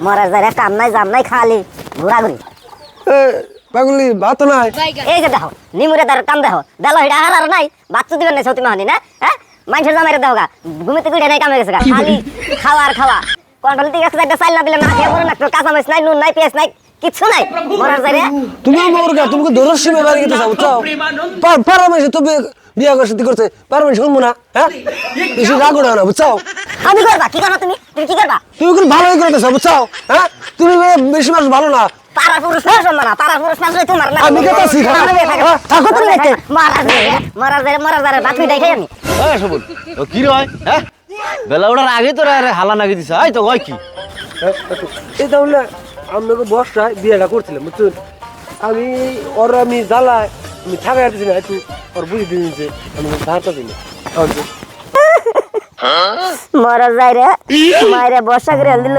মরার যায় কাম নাই জাম নাই খালি ঘোরাঘুরি পাগলি ভাত নাই এই যে দেখো নিমুরে তার কাম দেখো দেলো এটা আর নাই বাচ্চা দিবেন না সত্যি মাহানি না হ্যাঁ মানুষের জামাইরে দেও গা ঘুমিতে গুড়ে নাই কামে গেছে গা খালি খাওয়া আর খাওয়া কন্ট্রোল থেকে একটা চাইল না দিলে না খেয়ে পড়ে না কাঁচা মাছ নাই নুন নাই পেঁয়াজ নাই কিচ্ছু নাই মরার যায় রে তুমি আমার গা তুমি দরশি মে বাড়ি গেতে যাও চাও পারমেশন তো বিয়া করতে পারমেশন শুনবো না হ্যাঁ বেশি রাগ ওঠে না বুঝছাও আমি করবা কি করবা তুমি কি করবা তুমি কোন ভালোই করতে চাও বুঝছাও হ্যাঁ তুমি বেশি মানুষ ভালো না পাড়ার পুরুষ না সম্মান না পাড়ার পুরুষ না তোমার না আমি কথা শিখা থাকো তুমি দেখতে মরার যায় বাকি দেখাই আমি এই সবুল ও কি রে হ্যাঁ বেলা ওঠার আগে তো রে হালা নাগি দিছ আই তো কয় কি এই তাহলে আপনাকে বর্ষায় বিয়েটা করছিলাম বুঝছেন আমি জ্বালায় আমি থাকা যাচ্ছি না একটু ওর বুঝে দিয়েছে আমি ধারটা দিই মরার যায় রে মায়েরা বর্ষা করে দিল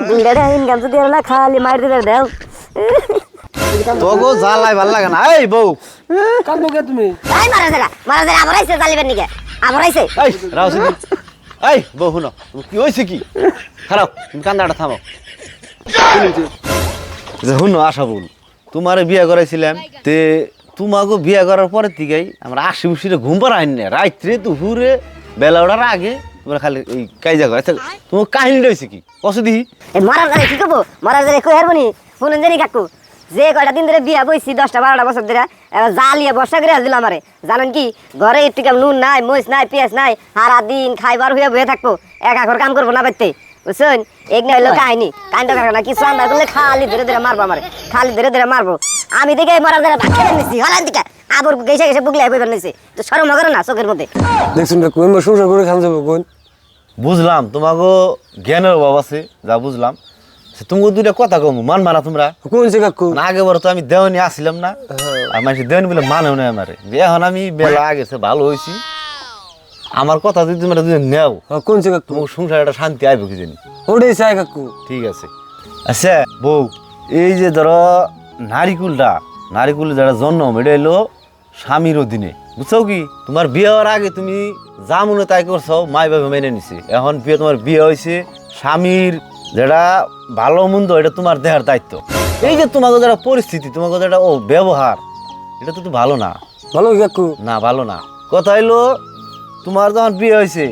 দুইটা ইনকাম যদি না খালি মার দিলে দেও তোগো জ্বালাই ভাল লাগে না এই বউ কান্দো কে তুমি এই মারা যায় আবার আইছে জ্বালিবেন নাকি আবার আইছে এই রাউসি এই বউ শুনো তুমি কি হইছে কি খারাপ তুমি কান্দাটা থামো যে শুনো আশা বল তোমারে বিয়ে করাইছিলাম তে তোমাকে বিয়ে করার পরের থেকেই আমরা আশি ঘুম পার আইন না রাত্রে দুপুরে বেলা ওঠার আগে তোমরা খালি এই কাইজা করে তোমার কাহিনীটা হয়েছে কি কষ্ট দিহি মরার যায় কি করবো মরার যায় কই হারবনি শুনেন জানি কাকু যে কয়টা দিন ধরে বিয়া বইছি 10-12 বছর ধরে জালিয়ে বর্ষা করে দিল আমারে জানেন কি ঘরে একটু নুন নাই মরিচ নাই পেঁয়াজ নাই সারা দিন খাইবার হয়ে বয়ে থাকবো একা ঘর কাম করবো না পারতে বুঝছেন এক না হইলো কাহিনী কাহিনীটা কারণ কিছু আন্দাজ করলে খালি ধরে ধরে মারবো আমারে খালি ধরে ধরে মারবো আমি দেখে মরার যায় ভাত খেয়ে নিচ্ছি হলার দিকে আবার গেছে বুগলে বইবার নিছি তো সরম করে না চোখের মধ্যে দেখছেন না কোন সংসার করে খান যাবো কোন বুঝলাম তোমাকে জ্ঞানের অভাব আছে যা বুঝলাম তুমি দুইটা কথা কম মানবা না তোমরা কোন সে কাকু না আগে বড় তো আমি দেওয়ানি আসছিলাম না আর মানুষ দেওয়ানি বলে মানেও না আমারে এখন আমি বেলা আগেছে ভালো হয়েছি আমার কথা যদি তোমরা যদি নেও কোন সে কাকু তোমার সংসার একটা শান্তি আইব কি জানি ওটাই চাই কাকু ঠিক আছে আচ্ছা বউ এই যে ধরো নারিকুল যারা জন্ম এটা এলো স্বামীর অধীনে বুঝছো কি তোমার বিয়ে হওয়ার আগে তুমি যা মনে তাই করছো মাই বাবা মেনে নিছে এখন তোমার বিয়ে হয়েছে স্বামীর যেটা ভালো মন্দ এটা তোমার দেহার দায়িত্ব এই যে তোমাকে যারা পরিস্থিতি তোমাকে যেটা ব্যবহার এটা তো ভালো না ভালো কাকু না ভালো না কথা হইলো তোমার যখন বিয়ে হয়েছে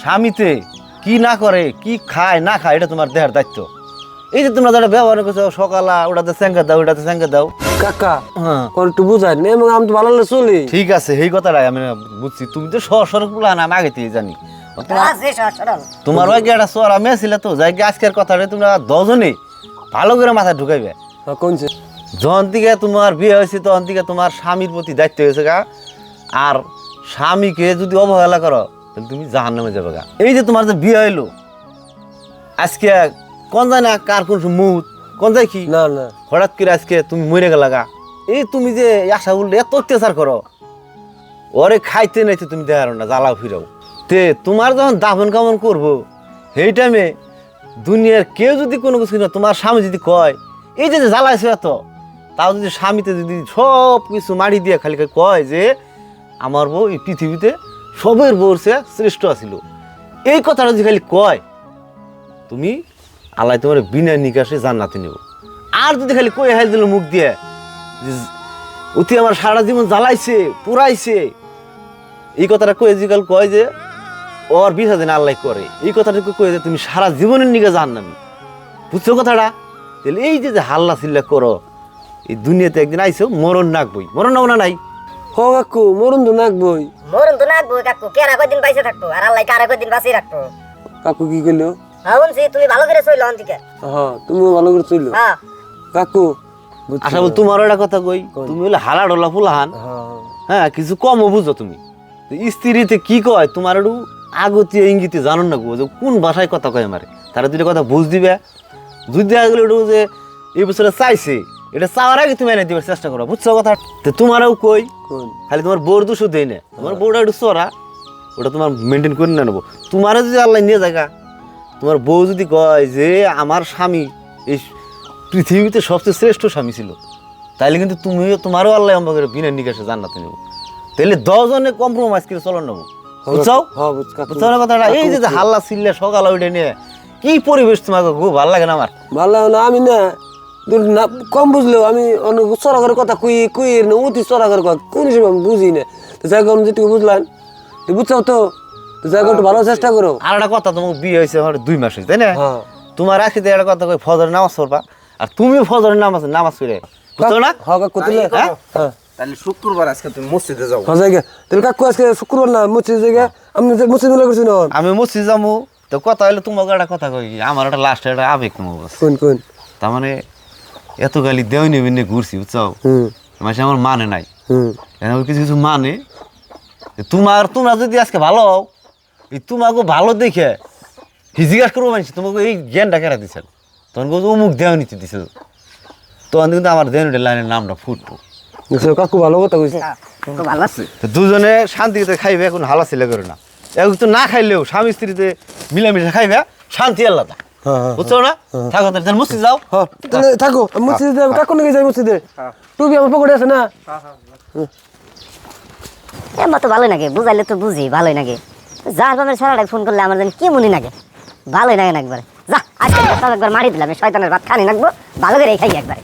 স্বামীতে কি না করে কি খায় না খায় এটা তোমার দেহার দায়িত্ব এই যে তোমরা যারা ব্যবহার করছো সকালা ওটাতে স্যাঙ্কা দাও ওটাতে স্যাঙ্কা দাও কাকা হ্যাঁ ওর একটু বুঝাই না এবং আমি তো ভালো চলি ঠিক আছে এই কথাটাই আমি বুঝছি তুমি তো সরক প্লান আমি আগে থেকে জানি তোমার ওই একটা চড়া মেয়ে ছিল তো যাই আজকের কথাটা তোমরা 10 জনে ভালো করে মাথায় ঢুকাইবে কোন সে যখন থেকে তোমার বিয়ে হয়েছে তখন থেকে তোমার স্বামীর প্রতি দায়িত্ব হয়েছে গা আর স্বামীকে যদি অবহেলা করো তাহলে তুমি জাহান্নামে যাবে গা এই যে তোমার যে বিয়ে হইলো আজকে কোন যায় না কার কোন মুহূর্ত কোন যায় কি না না হঠাৎ করে আজকে তুমি মরে গেলা গা এই তুমি যে আশা বললে এত অত্যাচার করো ওরে খাইতে নাইতে তুমি দেখারো না জ্বালাও ফিরাও তে তোমার যখন দাফন কামন করবো সেই টাইমে দুনিয়ার কেউ যদি কোনো কিছু না তোমার স্বামী যদি কয় এই যে জ্বালাইছে এত তাও যদি স্বামীতে যদি সব কিছু মারি দিয়ে খালি কয় যে আমার বউ এই পৃথিবীতে সবের বউর সে শ্রেষ্ঠ আছিল এই কথাটা যদি খালি কয় তুমি আল্লাহ তোমার বিনা নিকাশে জান্নাতে নেব আর যদি খালি কয়ে হাই দিল মুখ দিয়ে যে অতি আমার সারা জীবন জ্বালাইছে পুরাইছে এই কথাটা কয়ে জিকাল কয় যে ওর 20 দিন আল্লাহ করে এই কথাটা কয়ে যে তুমি সারা জীবনের নিকে জান্নামি বুঝছো কথাটা তাহলে এই যে হাল্লা চিল্লা করো এই দুনিয়াতে একদিন আইসো মরণ নাকবই মরণ না নাই হো কাকু মরণ তো নাকবই কাকু কেরা কয়দিন বাইসে থাকবো আর আল্লাহ কারা কয়দিন বাঁচিয়ে রাখবো কাকু কি কইলো শুনছি তুমি ভালো করে চইল অন্তিকে হ্যাঁ তুমিও ভালো করে চইলো হ্যাঁ কাকু আশা বল তোমার একটা কথা কই তুমি হলে হালা ডলা ফুলাহান হ্যাঁ কিছু কমও বুঝো তুমি স্ত্রীতে কি কয় তোমার একটু আগতীয় ইঙ্গিতে জানো না গো যে কোন ভাষায় কথা কয় আমারে তারা দুইটা কথা বুঝ দিবে যদি দেখা গেলো একটু যে এই বছরে চাইছে এটা চাওয়ার আগে তুমি এনে দিবার চেষ্টা করো বুঝছো কথা তো তোমারও কই খালি তোমার বউর দোষও দেয় না তোমার বউটা একটু চড়া ওটা তোমার মেনটেন করে না নেবো তোমারও যদি আল্লাহ নিয়ে জায়গা তোমার বউ যদি কয় যে আমার স্বামী এই পৃথিবীতে সবচেয়ে শ্রেষ্ঠ স্বামী ছিল তাইলে কিন্তু তুমিও তোমারও আল্লাহ আমাকে বিনা নিকাশে জান্নাতে নেবো তাহলে 10 জনে কম্প্রোমাইজ করে চলন নেবো বুঝছো বুঝছো না কথাটা এই যে হাল্লা চিল্লা সকালে উঠে নিয়ে কি পরিবেশ তোমাকে খুব ভালো লাগে না আমার ভালো লাগে না আমি না দুটো না কম বুঝলেও আমি অনেক চড়াঘরের কথা কুই না অতি চড়াঘরের কথা কোন হিসেবে আমি বুঝি না তো জায়গা যেটুকু বুঝলাম তো বুঝছো তো জায়গা একটু ভালো চেষ্টা করো আর একটা কথা তোমাকে বিয়ে হয়েছে আমার 2 মাস হয়েছে তাই না হ্যাঁ তোমার আখিতে একটা কথা কই ফজরের নামাজ পড়বা আর তুমিও ফজরের নামাজ পড়ে বুঝছো না হ্যাঁ কাকু তুলে হ্যাঁ? হ্যাঁ তাহলে শুক্রবার আজকে তুমি মসজিদে যাও হ্যাঁ জায়গা তাহলে কাকু আজকে শুক্রবার না মসজিদ জায়গা আমি মসজিদ মেলা করছি না আমি মসজিদ যাবো তো কথা হইলে তোমাকে একটা কথা কই আমার একটা লাস্ট একটা আবেগ কমে গেছে কোন তার মানে এত গালি দেওয়া নেবে নিয়ে ঘুরছি বুঝছো মাসে আমার মানে নাই এখন কিছু কিছু মানে তোমরা যদি আজকে ভালো হও এই তোমাকে ভালো দেখে জিজ্ঞাসা করবো মানুষ তোমাকে এই জ্ঞানটা কেরা দিচ্ছেন তখন বলছো অমুক দেওয়া নিতে দিছে তখন কিন্তু আমার দেওয়া লাইনের নামটা ফুটবো কাকু ভালো কথা কইছে খুব ভালো আছে তো দুজনে শান্তিতে খাইবে এখন হালা ছেলে করে না এখন তো না খাইলেও স্বামী স্ত্রীতে মিলামিশা খাইবে শান্তি আলাদা হ্যাঁ বুঝছো না থাকো তাহলে মসজিদ যাও হ্যাঁ তাহলে থাকো আমি মসজিদে যাবো কাকু নাকি যাই মসজিদে টুপি আমার পকেটে আছে না এমন তো ভালোই লাগে বুঝাইলে তো বুঝি ভালোই লাগে যার বাবার সারাটাই ফোন করলে আমার জানি কি মনে লাগে ভালোই লাগে না একবারে যা আজকে একবার মারি দিলাম এই শয়তানের ভাত খানি নাকবো ভালো করে খাই একবারে